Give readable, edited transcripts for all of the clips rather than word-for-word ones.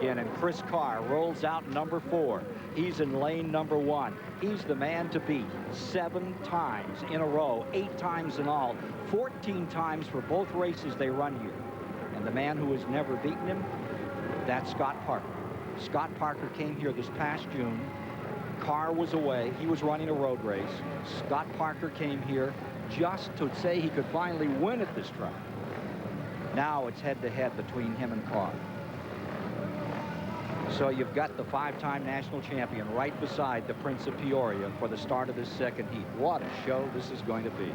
And Chris Carr rolls out number 4. He's in lane number 1. He's the man to beat 7 times in a row, 8 times in all, 14 times for both races they run here. And the man who has never beaten him, that's Scott Parker. Scott Parker came here this past June. Carr was away. He was running a road race. Scott Parker came here just to say he could finally win at this track. Now it's head-to-head between him and Carr. So you've got the 5-time national champion right beside the Prince of Peoria for the start of this second heat. What a show this is going to be.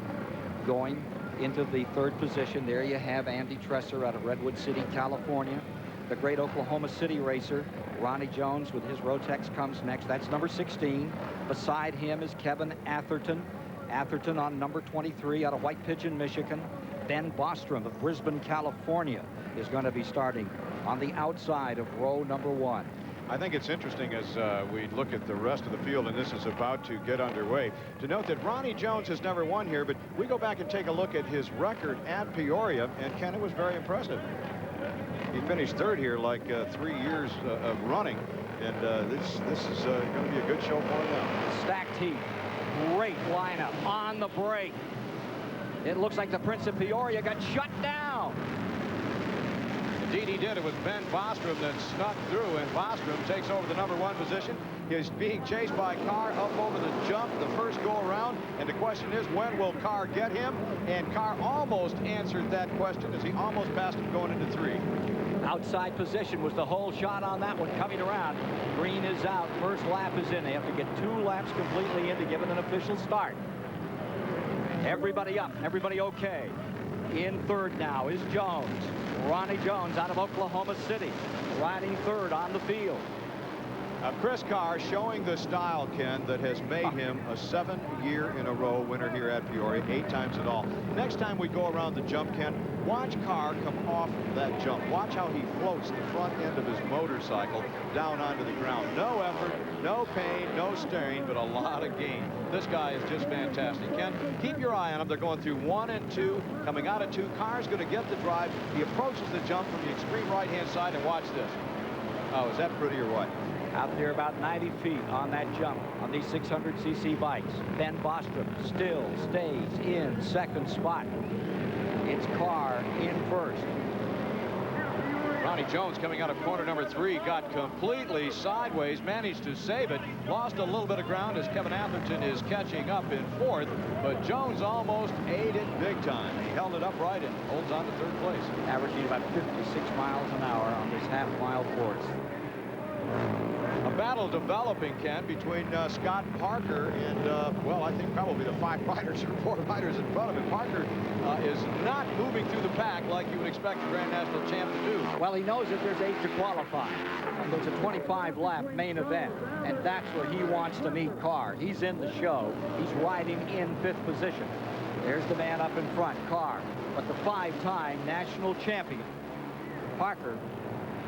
Going into the 3rd position, there you have Andy Tresser out of Redwood City, California. The great Oklahoma City racer, Ronnie Jones, with his Rotex, comes next. That's number 16. Beside him is Kevin Atherton. Atherton on number 23 out of White Pigeon, Michigan. Ben Bostrom of Brisbane, California is going to be starting on the outside of row number 1. I think it's interesting as we look at the rest of the field, and this is about to get underway, to note that Ronnie Jones has never won here, but we go back and take a look at his record at Peoria, and Ken, it was very impressive. He finished 3rd here like 3 years of running, and this is going to be a good show for him now. Stacked heat. Great lineup on the break. It looks like the Prince of Peoria got shut down. Indeed, he did. It was Ben Bostrom that snuck through, and Bostrom takes over the number 1 position. He's being chased by Carr up over the jump, the first go around, and the question is, when will Carr get him? And Carr almost answered that question as he almost passed him going into 3. Outside position was the whole shot on that one coming around. Green is out. First lap is in. They have to get 2 laps completely in to give it an official start. Everybody up. Everybody okay. In 3rd now is Jones. Ronnie Jones out of Oklahoma City, riding 3rd on the field. Chris Carr showing the style, Ken, that has made him a 7-year-in-a-row winner here at Peoria, 8 times in all. Next time we go around the jump, Ken, watch Carr come off that jump. Watch how he floats the front end of his motorcycle down onto the ground. No effort, no pain, no strain, but a lot of gain. This guy is just fantastic. Ken, keep your eye on him. They're going through 1 and 2. Coming out of 2, Carr's going to get the drive. He approaches the jump from the extreme right-hand side, and watch this. Oh, is that pretty or what? Out there about 90 feet on that jump on these 600cc bikes. Ben Bostrom still stays in 2nd spot. It's Carr in 1st. Ronnie Jones coming out of corner number 3 got completely sideways, managed to save it, lost a little bit of ground as Kevin Atherton is catching up in 4th, but Jones almost ate it big time. He held it upright and holds on to 3rd place. Averaging about 56 miles an hour on this half-mile course. A battle developing, Ken, between Scott Parker and, well, I think probably the 5 riders or 4 riders in front of him. Parker is not moving through the pack like you would expect a Grand National champ to do. Well, he knows that there's 8 to qualify. And there's a 25-lap main event, and that's where he wants to meet Carr. He's in the show. He's riding in 5th position. There's the man up in front, Carr. But the 5-time national champion, Parker,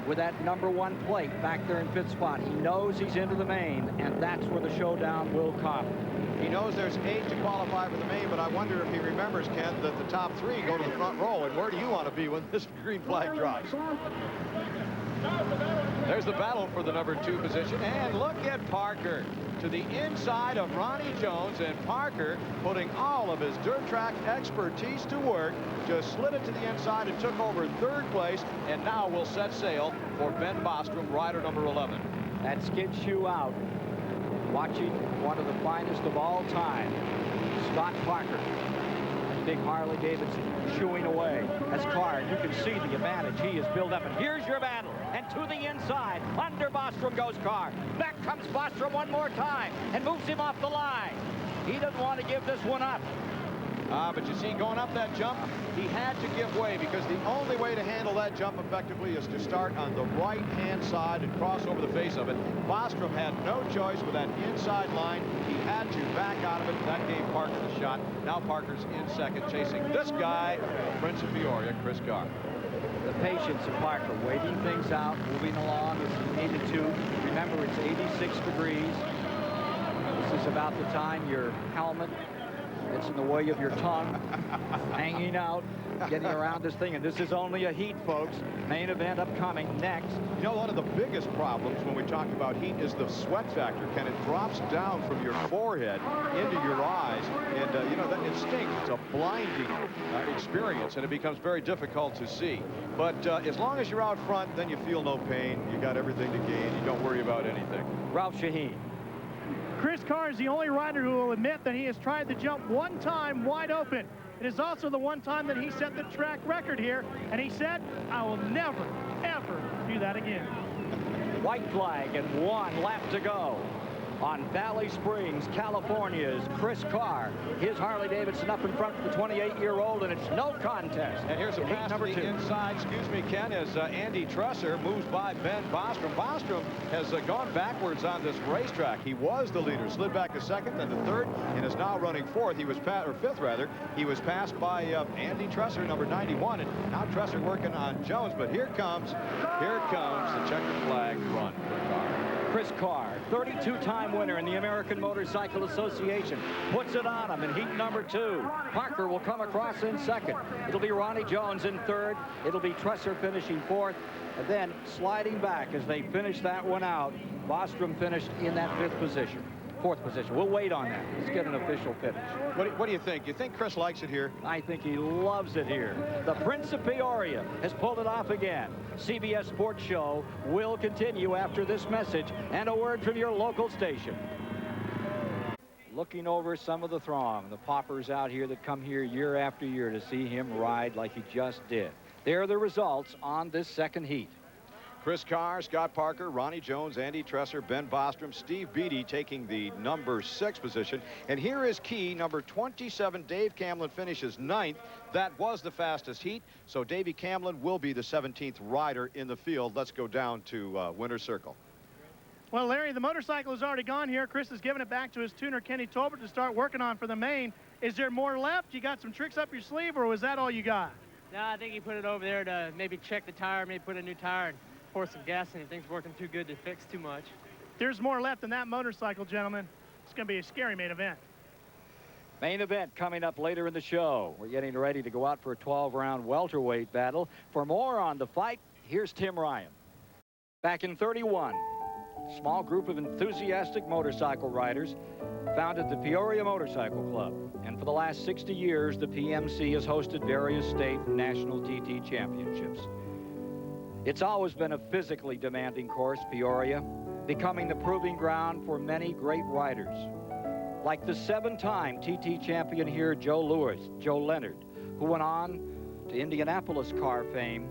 with that number 1 plate back there in 5th spot. He knows he's into the main, and that's where the showdown will come. He knows there's 8 to qualify for the main, but I wonder if he remembers, Ken, that the top 3 go to the front row, and where do you want to be when this green flag drops? There's the battle for the number 2 position, and look at Parker to the inside of Ronnie Jones, and Parker putting all of his dirt track expertise to work, just slid it to the inside and took over 3rd place, and now will set sail for Ben Bostrom, rider number 11. That skid shoe out, watching one of the finest of all time, Scott Parker. Big Harley Davidson chewing away as Carr. You can see the advantage he has built up. And here's your battle. And to the inside, under Bostrom goes Carr. Back comes Bostrom one more time and moves him off the line. He doesn't want to give this one up. But you see, going up that jump, he had to give way because the only way to handle that jump effectively is to start on the right-hand side and cross over the face of it. Bostrom had no choice with that inside line. He had to back out of it. That gave Parker the shot. Now Parker's in 2nd, chasing this guy, Prince of Peoria, Chris Carr. The patience of Parker, waiting things out, moving along as he needed to. Remember, it's 86 degrees. This is about the time your helmet It's in the way of your tongue hanging out, getting around this thing. And this is only a heat, folks. Main event upcoming next. You know, one of the biggest problems when we talk about heat is the sweat factor. Ken, it drops down from your forehead into your eyes, and you know, that it stinks. It's a blinding experience, and it becomes very difficult to see. But as long as you're out front, then you feel no pain. You got everything to gain. You don't worry about anything. Ralph Sheheen. Chris Carr is the only rider who will admit that he has tried the jump one time wide open. It is also the one time that he set the track record here, and he said, I will never, ever do that again. White flag and 1 lap to go. On Valley Springs, California's Chris Carr. His Harley-Davidson up in front of the 28-year-old, and it's no contest. And here's a pass to the inside, excuse me, Ken, as Andy Trusser moves by Ben Bostrom. Bostrom has gone backwards on this racetrack. He was the leader, slid back to second, then to third, and is now running fourth. He was fifth, rather. He was passed by Andy Trusser, number 91, and now Trusser working on Jones. But here comes the checkered flag run for Carr. Chris Carr, 32-time winner in the American Motorcycle Association, puts it on him in heat number 2. Parker will come across in second. It'll be Ronnie Jones in third. It'll be Trusser finishing fourth. And then sliding back as they finish that one out, Bostrom finished in that fourth position. We'll wait on that. Let's get an official finish. What do you think? You think Chris likes it here? I think he loves it here. The Prince of Peoria has pulled it off again. CBS Sports Show will continue after this message and a word from your local station. Looking over some of the throng, the poppers out here that come here year after year to see him ride like he just did. There are the results on this second heat. Chris Carr, Scott Parker, Ronnie Jones, Andy Trusser, Ben Bostrom, Steve Beatty taking the number 6 position. And here is key, number 27, Dave Camlin finishes 9th. That was the fastest heat, so Davey Camlin will be the 17th rider in the field. Let's go down to winner's circle. Well, Larry, the motorcycle is already gone here. Chris has given it back to his tuner, Kenny Tolbert, to start working on for the main. Is there more left? You got some tricks up your sleeve, or was that all you got? No, I think he put it over there to maybe check the tire, maybe put a new tire and pour some gas in. Things working too good to fix too much. There's more left in that motorcycle, gentlemen. It's going to be a scary main event. Main event coming up later in the show. We're getting ready to go out for a 12-round welterweight battle. For more on the fight, here's Tim Ryan. Back in '31, a small group of enthusiastic motorcycle riders founded the Peoria Motorcycle Club. And for the last 60 years, the PMC has hosted various state and national TT championships. It's always been a physically demanding course, Peoria, becoming the proving ground for many great riders. Like the 7-time TT champion here, Joe Lewis, Joe Leonard, who went on to Indianapolis car fame